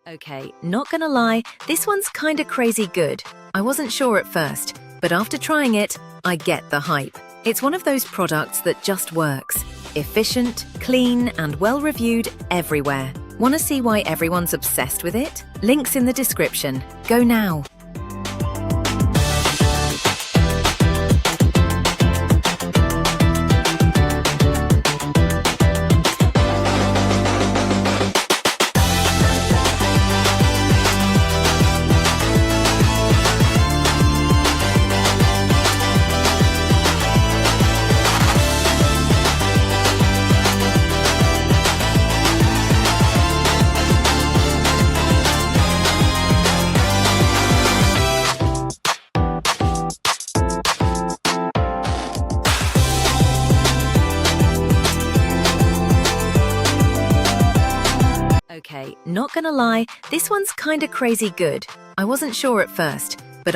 Okay, not gonna lie, this one's kinda crazy good. I wasn't sure at first, but after trying it, I get the hype. It's one of those products that just works. Efficient, clean, and well-reviewed everywhere. Wanna see why everyone's obsessed with it? Links in the description. Go now. Okay, not gonna lie, this one's kinda crazy good. I wasn't sure at first,